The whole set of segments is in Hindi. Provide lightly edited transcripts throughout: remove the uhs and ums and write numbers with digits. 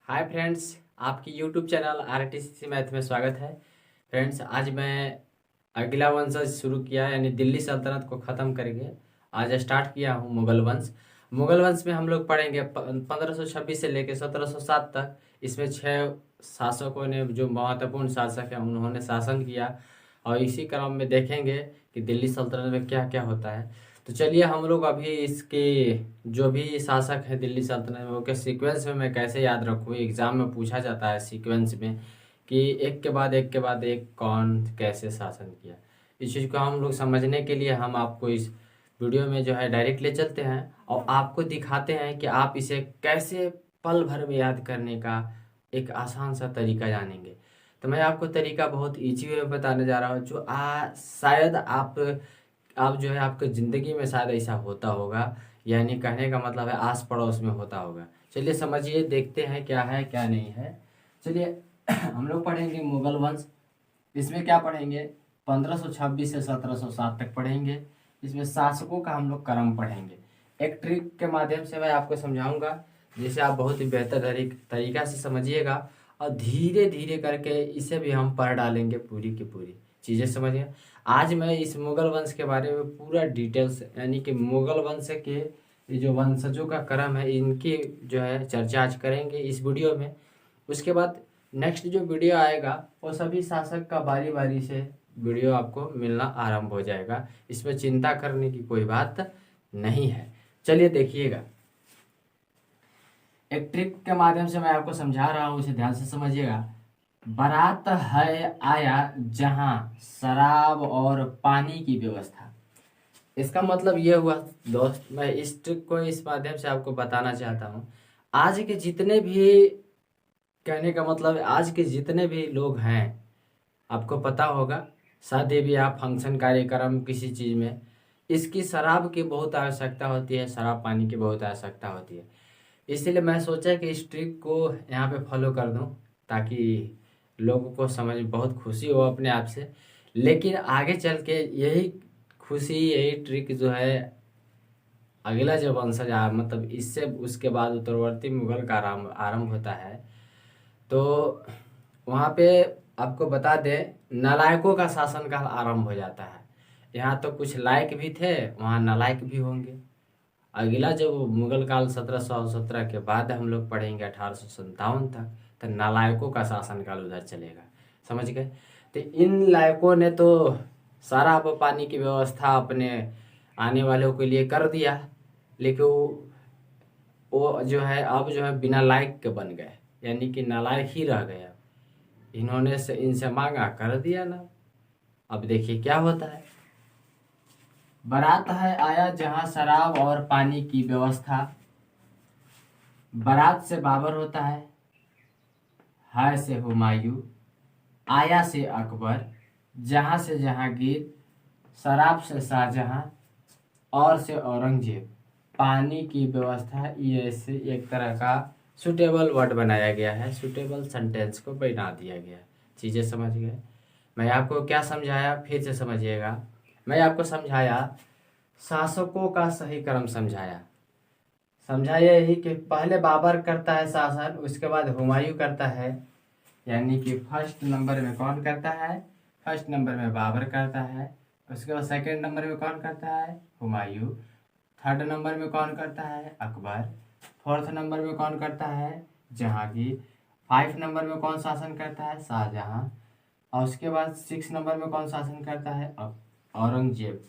हाय फ्रेंड्स, आपकी यूट्यूब चैनल आरटीसी मैथ में स्वागत है। फ्रेंड्स, आज मैं अगला वंशज शुरू किया, यानी दिल्ली सल्तनत को ख़त्म करके आज स्टार्ट किया हूँ मुगल वंश। मुगल वंश में हम लोग पढ़ेंगे 1526 से लेकर 1707 तक। इसमें 6 शासकों ने, जो महत्वपूर्ण शासक हैं, उन्होंने शासन किया और इसी क्रम में देखेंगे कि दिल्ली सल्तनत में क्या क्या होता है। तो चलिए हम लोग अभी इसके जो भी शासक है दिल्ली सल्तनत में, वो के सीक्वेंस में मैं कैसे याद रखूँ। एग्जाम में पूछा जाता है सीक्वेंस में कि एक के बाद एक कौन कैसे शासन किया। इस चीज़ को हम लोग समझने के लिए हम आपको इस वीडियो में जो है डायरेक्ट ले चलते हैं और आपको दिखाते हैं कि आप इसे कैसे पल भर में याद करने का एक आसान सा तरीका जानेंगे। तो मैं आपको तरीका बहुत ईजी वे में बताने जा रहा हूँ, जो शायद आप जो है आपके ज़िंदगी में शायद ऐसा होता होगा, यानी कहने का मतलब है आस पड़ोस में होता होगा। चलिए समझिए, देखते हैं क्या है क्या नहीं है। चलिए हम लोग पढ़ेंगे मुगल वंश। इसमें क्या पढ़ेंगे, 1526 से 1707 तक पढ़ेंगे। इसमें शासकों का हम लोग क्रम पढ़ेंगे। एक ट्रिक के माध्यम से मैं आपको समझाऊंगा, जिसे आप बहुत ही बेहतर तरीका से समझिएगा और धीरे धीरे करके इसे भी हम पढ़ डालेंगे, पूरी की पूरी चीज़ें समझिए। आज मैं इस मुगल वंश के बारे में पूरा डिटेल्स, यानी कि मुगल वंश के ये जो वंशजों का क्रम है, इनकी जो है चर्चा आज करेंगे इस वीडियो में। उसके बाद नेक्स्ट जो वीडियो आएगा वो सभी शासक का बारी बारी से वीडियो आपको मिलना आरंभ हो जाएगा। इसमें चिंता करने की कोई बात नहीं है। चलिए देखिएगा, एक ट्रिक के माध्यम से मैं आपको समझा रहा हूँ, इसे ध्यान से समझिएगा। बारात है आया जहां शराब और पानी की व्यवस्था। इसका मतलब ये हुआ दोस्त, मैं इस ट्रिक को इस माध्यम से आपको बताना चाहता हूँ। आज के जितने भी, कहने का मतलब आज के जितने भी लोग हैं, आपको पता होगा शादी ब्याह फंक्शन कार्यक्रम किसी चीज़ में इसकी शराब की बहुत आवश्यकता होती है, शराब पानी की बहुत आवश्यकता होती है। इसलिए मैं सोचा कि इस ट्रिक को यहाँ पे फॉलो कर दूँ, ताकि लोगों को समझ बहुत खुशी हो अपने आप से। लेकिन आगे चल के यही खुशी, यही ट्रिक जो है अगला जो वंशज मतलब इससे उसके बाद उत्तरवर्ती मुगल का आरंभ होता है, तो वहाँ पे आपको बता दें नालायकों का शासन काल आरंभ हो जाता है। यहाँ तो कुछ लायक भी थे, वहाँ नालायक भी होंगे। अगला जब मुगल काल 1717 के बाद हम लोग पढ़ेंगे 1857 तक, तो नालायकों का शासनकाल उधर चलेगा। समझ गए? तो इन लायकों ने तो सारा पानी की व्यवस्था अपने आने वालों के लिए कर दिया, लेकिन वो जो है अब जो है बिना लायक के बन गए, यानी कि नालायक ही रह गए। इन्होंने से इनसे मांगा, कर दिया ना। अब देखिए क्या होता है। बारात है आया जहां शराब और पानी की व्यवस्था। बारात से बाबर होता है से हुमायूं, आया से अकबर, जहां से जहांगीर, शराब से शाहजहां और से औरंगजेब। पानी की व्यवस्था, ये से एक तरह का सुटेबल वर्ड बनाया गया है, सुटेबल सेंटेंस को बना दिया गया। चीज़ें समझ गए? मैं आपको क्या समझाया, फिर से समझिएगा। मैं आपको समझाया शासकों का सही क्रम समझाया। समझाया यही कि पहले बाबर करता है शासन, उसके बाद हुमायूं करता है, यानी कि फर्स्ट नंबर में कौन करता है, फर्स्ट नंबर में बाबर करता है। उसके बाद सेकंड नंबर में कौन करता है, हुमायूं। थर्ड नंबर में कौन करता है, अकबर। फोर्थ नंबर में कौन करता है, जहांगीर। 5 नंबर में कौन शासन करता है, शाहजहां। और उसके बाद 6 नंबर में कौन शासन करता है, औरंगजेब।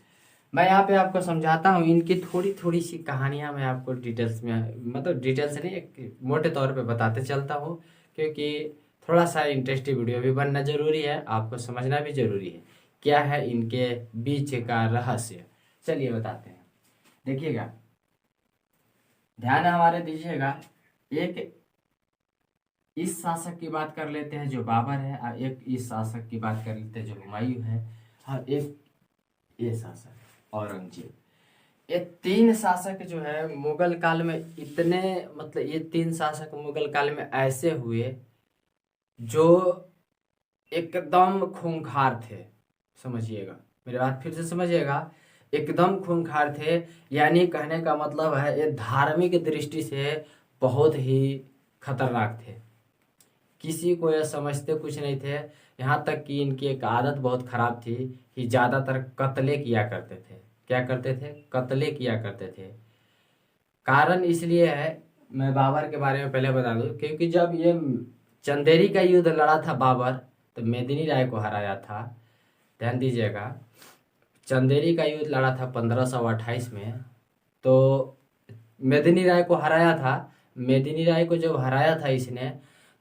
मैं यहाँ पे आपको समझाता हूँ, इनकी थोड़ी थोड़ी सी कहानियाँ मैं आपको डिटेल्स में, मतलब डिटेल्स नहीं, एक मोटे तौर पे बताते चलता हूँ, क्योंकि थोड़ा सा इंटरेस्टिंग वीडियो भी बनना जरूरी है, आपको समझना भी जरूरी है क्या है इनके बीच का रहस्य। चलिए बताते हैं, देखिएगा, ध्यान हमारे दीजिएगा। एक इस शासक की बात कर लेते हैं जो बाबर है, और एक इस शासक की बात कर लेते हैं जो हुमायूं है, और एक ये शासक औरंगजेब। ये 3 शासक जो है मुगल काल में इतने, मतलब ये 3 शासक मुगल काल में ऐसे हुए जो एकदम खूंखार थे। समझिएगा, मेरी बात फिर से समझिएगा, एकदम खूंखार थे। यानी कहने का मतलब है ये धार्मिक दृष्टि से बहुत ही खतरनाक थे। किसी को यह समझते कुछ नहीं थे। यहाँ तक कि इनकी एक आदत बहुत खराब थी कि ज़्यादातर कत्ले किया करते थे। क्या करते थे? कत्ले किया करते थे। कारण इसलिए है, मैं बाबर के बारे में पहले बता दूं, क्योंकि जब ये चंदेरी का युद्ध लड़ा था बाबर, तो मेदिनी राय को हराया था। ध्यान दीजिएगा, चंदेरी का युद्ध लड़ा था 1528 में, तो मेदिनी राय को हराया था। मेदिनी राय को जब हराया था इसने,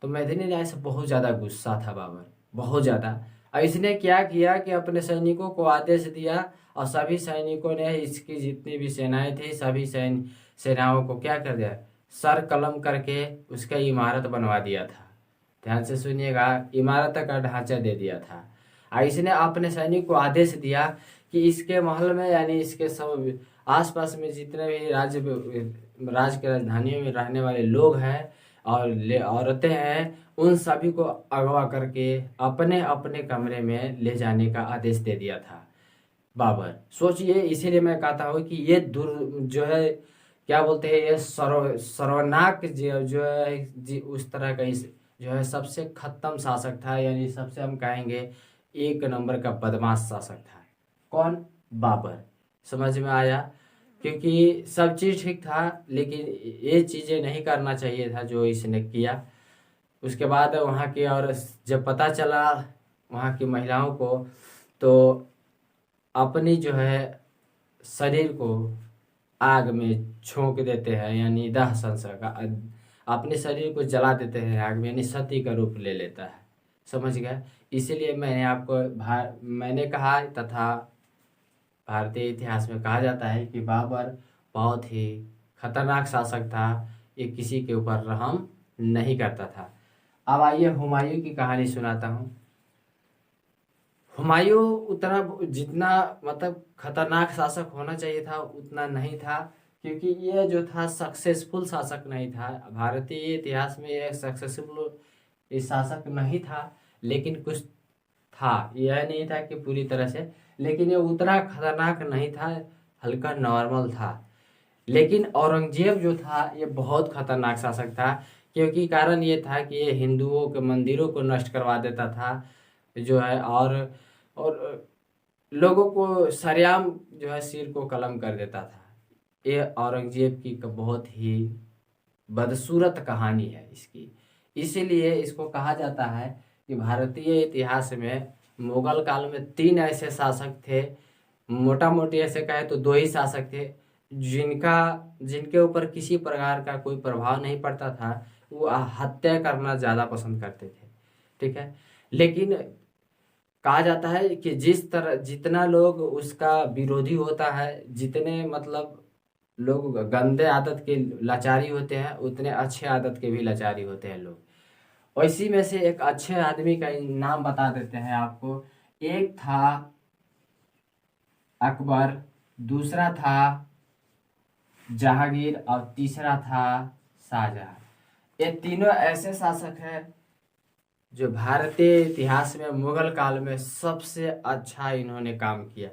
तो मेदिनी राय से बहुत ज़्यादा गुस्सा था बाबर, बहुत ज़्यादा। और इसने क्या किया कि अपने सैनिकों को आदेश दिया, और सभी सैनिकों ने, इसकी जितनी भी सेनाएं थी, सभी सेनाओं को क्या कर दिया, सर कलम करके उसका इमारत बनवा दिया था। ध्यान से सुनिएगा, इमारत का ढांचा दे दिया था। और इसने अपने सैनिक को आदेश दिया कि इसके महल में, यानी इसके सब आसपास में जितने भी राज्य के राजधानियों में रहने वाले लोग हैं और औरतें हैं, उन सभी को अगवा करके अपने अपने कमरे में ले जाने का आदेश दे दिया था बाबर। सोचिए, इसीलिए मैं कहता हूँ कि ये जो है, क्या बोलते हैं, ये सर्वनाक जो है उस तरह का इस जो है सबसे खत्म शासक था, यानी सबसे हम कहेंगे 1 नंबर का बदमाश शासक था। कौन? बाबर। समझ में आया? क्योंकि सब चीज़ ठीक था, लेकिन ये चीज़ें नहीं करना चाहिए था जो इसने किया। उसके बाद वहाँ की, और जब पता चला वहाँ की महिलाओं को, तो अपनी जो है शरीर को आग में झोंक देते हैं, यानी दाह संस्कार, अपने शरीर को जला देते हैं आग में, यानी सती का रूप ले लेता है। समझ गए? इसीलिए मैंने आपको मैंने कहा, तथा भारतीय इतिहास में कहा जाता है कि बाबर बहुत ही खतरनाक शासक था, ये किसी के ऊपर रहम नहीं करता था। अब आइए हुमायूं की कहानी सुनाता हूँ। हुमायूं उतना जितना मतलब खतरनाक शासक होना चाहिए था उतना नहीं था, क्योंकि ये जो था सक्सेसफुल शासक नहीं था। भारतीय इतिहास में यह सक्सेसफुल शासक नहीं था, लेकिन कुछ था, यह नहीं था कि पूरी तरह से, लेकिन ये उतना खतरनाक नहीं था, हल्का नॉर्मल था। लेकिन औरंगजेब जो था ये बहुत खतरनाक शासक था, क्योंकि कारण ये था कि ये हिंदुओं के मंदिरों को नष्ट करवा देता था जो है, और लोगों को सरेआम जो है सिर को कलम कर देता था। ये औरंगजेब की बहुत ही बदसूरत कहानी है इसकी। इसीलिए इसको कहा जाता है कि भारतीय इतिहास में मुगल काल में 3 ऐसे शासक थे, मोटा मोटी ऐसे कहे तो 2 ही शासक थे, जिनके ऊपर किसी प्रकार का कोई प्रभाव नहीं पड़ता था। वो हत्या करना ज़्यादा पसंद करते थे, ठीक है। लेकिन कहा जाता है कि जितना लोग उसका विरोधी होता है, जितने मतलब लोग गंदे आदत के लाचारी होते हैं, उतने अच्छे आदत के भी लाचारी होते हैं लोग। और इसी में से एक अच्छे आदमी का नाम बता देते हैं आपको। एक था अकबर, दूसरा था जहांगीर, और तीसरा था शाहजहां। ये तीनों ऐसे शासक हैं जो भारतीय इतिहास में मुगल काल में सबसे अच्छा इन्होंने काम किया।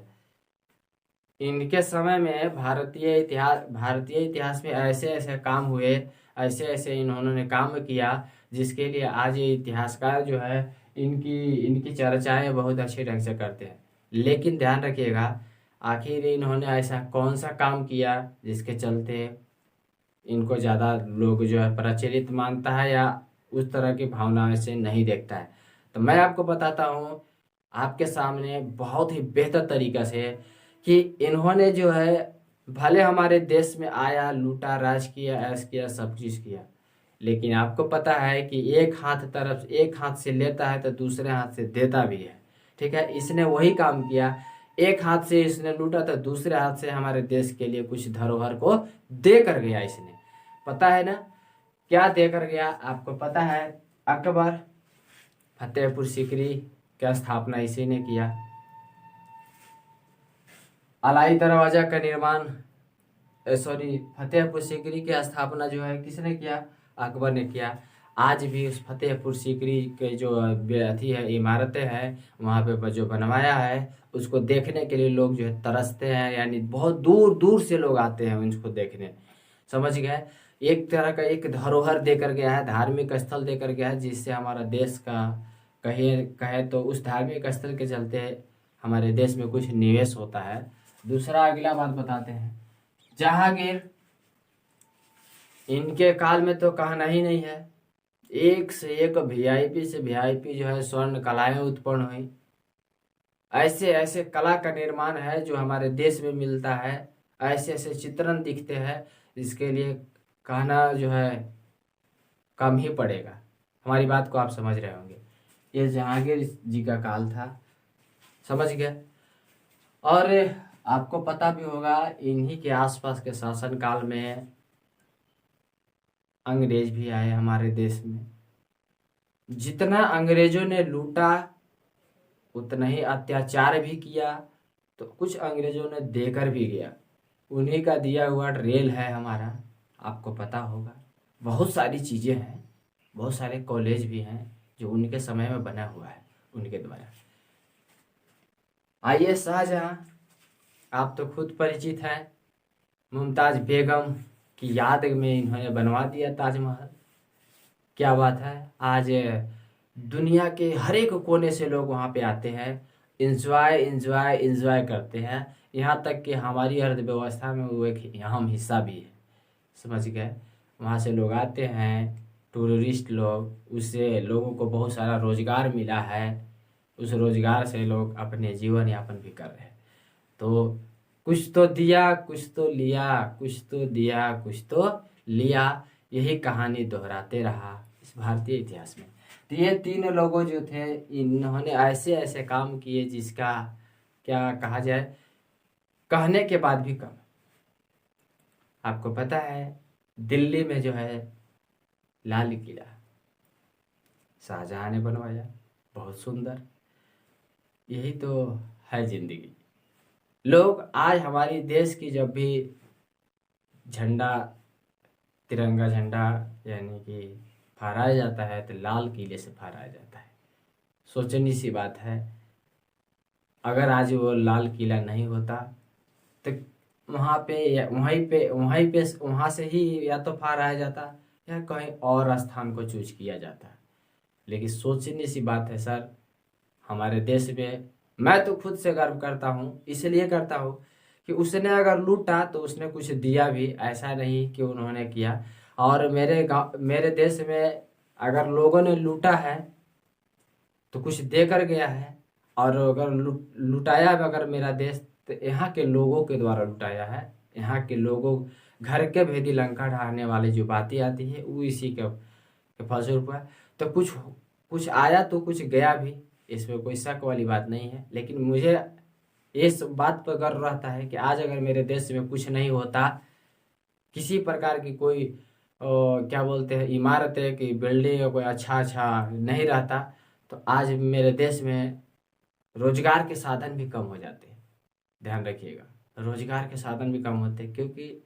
इनके समय में भारतीय इतिहास में ऐसे ऐसे काम हुए, ऐसे ऐसे इन्होंने काम किया, जिसके लिए आज ये इतिहासकार जो है इनकी चर्चाएं बहुत अच्छे ढंग से करते हैं। लेकिन ध्यान रखिएगा, आखिर इन्होंने ऐसा कौन सा काम किया जिसके चलते इनको ज़्यादा लोग जो है प्रचलित मानता है या उस तरह की भावनाओं से नहीं देखता है। तो मैं आपको बताता हूँ आपके सामने बहुत ही बेहतर तरीक़ा से कि इन्होंने जो है भले हमारे देश में आया, लूटा, राज किया, ऐश किया, सब चीज़ किया, लेकिन आपको पता है कि एक हाथ से लेता है तो दूसरे हाथ से देता भी है, ठीक है। इसने वही काम किया, एक हाथ से इसने लूटा तो दूसरे हाथ से हमारे देश के लिए कुछ धरोहर को दे कर गया। इसने, पता है ना क्या दे कर गया? आपको पता है, अकबर फतेहपुर सीकरी की स्थापना इसी ने किया। अलाई दरवाजा का निर्माण, फतेहपुर सीकरी की स्थापना जो है किसने किया? अकबर ने किया। आज भी उस फतेहपुर सीकरी के जो अथी है, इमारतें हैं, वहाँ पे जो बनवाया है, उसको देखने के लिए लोग जो है तरसते हैं, यानी बहुत दूर दूर से लोग आते हैं उसको देखने। समझ गए? एक तरह का एक धरोहर देकर गया है, धार्मिक स्थल देकर गया है, जिससे हमारा देश का कहे कहे तो उस धार्मिक स्थल के चलते हमारे देश में कुछ निवेश होता है। दूसरा अगला बात बताते हैं, जहांगीर, इनके काल में तो कहना ही नहीं है, एक से एक वीआईपी से वीआईपी जो है स्वर्ण कलाएं उत्पन्न हुई। ऐसे ऐसे कला का निर्माण है जो हमारे देश में मिलता है, ऐसे ऐसे चित्रण दिखते हैं, इसके लिए कहना जो है कम ही पड़ेगा। हमारी बात को आप समझ रहे होंगे। ये जहांगीर जी का काल था, समझ गए। और आपको पता भी होगा इन्हीं के आसपास के शासन काल में अंग्रेज भी आए हमारे देश में। जितना अंग्रेजों ने लूटा उतना ही अत्याचार भी किया, तो कुछ अंग्रेजों ने देकर भी गया। उन्हीं का दिया हुआ रेल है हमारा, आपको पता होगा। बहुत सारी चीज़ें हैं, बहुत सारे कॉलेज भी हैं जो उनके समय में बना हुआ है उनके द्वारा। आइए शाहजहां, आप तो खुद परिचित हैं, मुमताज़ बेगम की याद में इन्होंने बनवा दिया ताजमहल। क्या बात है, आज दुनिया के हर एक कोने से लोग वहाँ पे आते हैं, इंजॉय इंजॉय इंजॉय करते हैं। यहाँ तक कि हमारी अर्थव्यवस्था में वो एक अहम हिस्सा भी है, समझ गए। वहाँ से लोग आते हैं, टूरिस्ट लोग, उससे लोगों को बहुत सारा रोजगार मिला है, उस रोजगार से लोग अपने जीवन यापन भी कर रहे हैं। तो कुछ तो दिया कुछ तो लिया, कुछ तो दिया कुछ तो लिया, यही कहानी दोहराते रहा इस भारतीय इतिहास में। तो ये तीन लोगों जो थे, इन्होंने ऐसे ऐसे काम किए जिसका क्या कहा जाए, कहने के बाद भी कम। आपको पता है दिल्ली में जो है लाल किला शाहजहां ने बनवाया, बहुत सुंदर। यही तो है जिंदगी। लोग आज हमारी देश की जब भी झंडा, तिरंगा झंडा यानी कि फहराया जाता है तो लाल किले से फहराया जाता है। सोचनी सी बात है, अगर आज वो लाल किला नहीं होता तो वहाँ पे वहाँ से ही या तो फहराया जाता या कहीं और स्थान को चूज किया जाता। लेकिन सोचनी सी बात है सर, हमारे देश में मैं तो खुद से गर्व करता हूँ, इसलिए करता हूँ कि उसने अगर लूटा तो उसने कुछ दिया भी, ऐसा नहीं कि उन्होंने किया। और मेरे देश में अगर लोगों ने लूटा है तो कुछ दे कर गया है, और अगर लुटाया अगर मेरा देश तो यहाँ के लोगों के द्वारा लुटाया है। यहाँ के लोगों, घर के भेदी लंका ढाने वाली जो बातें आती है वो इसी के फलस्वरूप है। तो कुछ कुछ आया तो कुछ गया भी, इसमें कोई शक वाली बात नहीं है। लेकिन मुझे इस बात पर गर्व रहता है कि आज अगर मेरे देश में कुछ नहीं होता, किसी प्रकार की कोई क्या बोलते हैं इमारतें की बिल्डिंग कोई अच्छा नहीं रहता, तो आज मेरे देश में रोजगार के साधन भी कम हो जाते हैं। ध्यान रखिएगा, रोजगार के साधन भी कम होते हैं, क्योंकि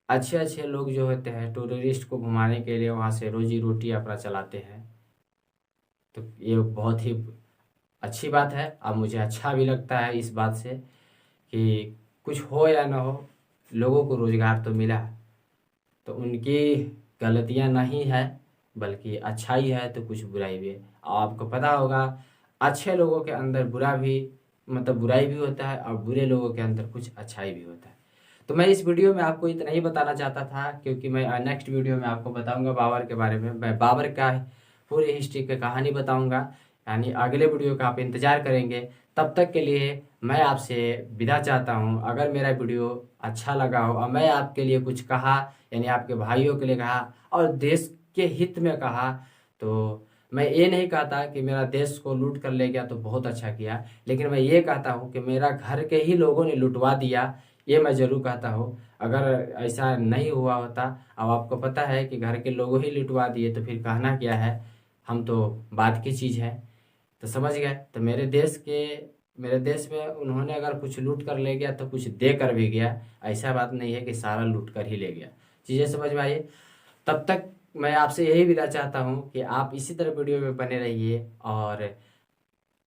अच्छे अच्छे लोग जो होते हैं टूरिस्ट को घुमाने के लिए वहाँ से रोजी रोटी अपना चलाते हैं। तो ये बहुत ही अच्छी बात है, और मुझे अच्छा भी लगता है इस बात से कि कुछ हो या ना हो लोगों को रोजगार तो मिला। तो उनकी गलतियां नहीं है बल्कि अच्छाई है, तो कुछ बुराई भी है। और आपको पता होगा अच्छे लोगों के अंदर बुरा भी मतलब बुराई भी होता है, और बुरे लोगों के अंदर कुछ अच्छाई भी होता है। तो मैं इस वीडियो में आपको इतना ही बताना चाहता था, क्योंकि मैं नेक्स्ट वीडियो में आपको बताऊंगा बाबर के बारे में। मैं बाबर का पूरी हिस्ट्री की कहानी बताऊंगा, यानी अगले वीडियो का आप इंतजार करेंगे। तब तक के लिए मैं आपसे विदा चाहता हूं। अगर मेरा वीडियो अच्छा लगा हो और मैं आपके लिए कुछ कहा, यानी आपके भाइयों के लिए कहा और देश के हित में कहा, तो मैं ये नहीं कहता कि मेरा देश को लूट कर ले गया तो बहुत अच्छा किया, लेकिन मैं ये कहता हूँ कि मेरा घर के ही लोगों ने लुटवा दिया, ये मैं ज़रूर कहता हूँ। अगर ऐसा नहीं हुआ होता, अब आपको पता है कि घर के लोगों ही लुटवा दिए, तो फिर कहना क्या है, हम तो बात की चीज़ है। तो समझ गए। तो मेरे देश में उन्होंने अगर कुछ लूट कर ले गया तो कुछ दे कर भी गया, ऐसा बात नहीं है कि सारा लूट कर ही ले गया। चीज़ें समझ में आइए। तब तक मैं आपसे यही विदा चाहता हूँ कि आप इसी तरह वीडियो में बने रहिए और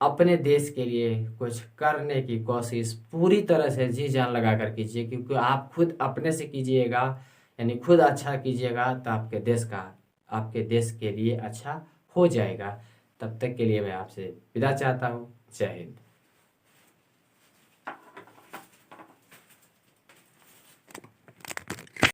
अपने देश के लिए कुछ करने की कोशिश पूरी तरह से जी जान लगा कर कीजिए, क्योंकि आप खुद अपने से कीजिएगा यानी खुद अच्छा कीजिएगा तो आपके देश के लिए अच्छा हो जाएगा। तब तक के लिए मैं आपसे विदा चाहता हूँ। जय हिंद।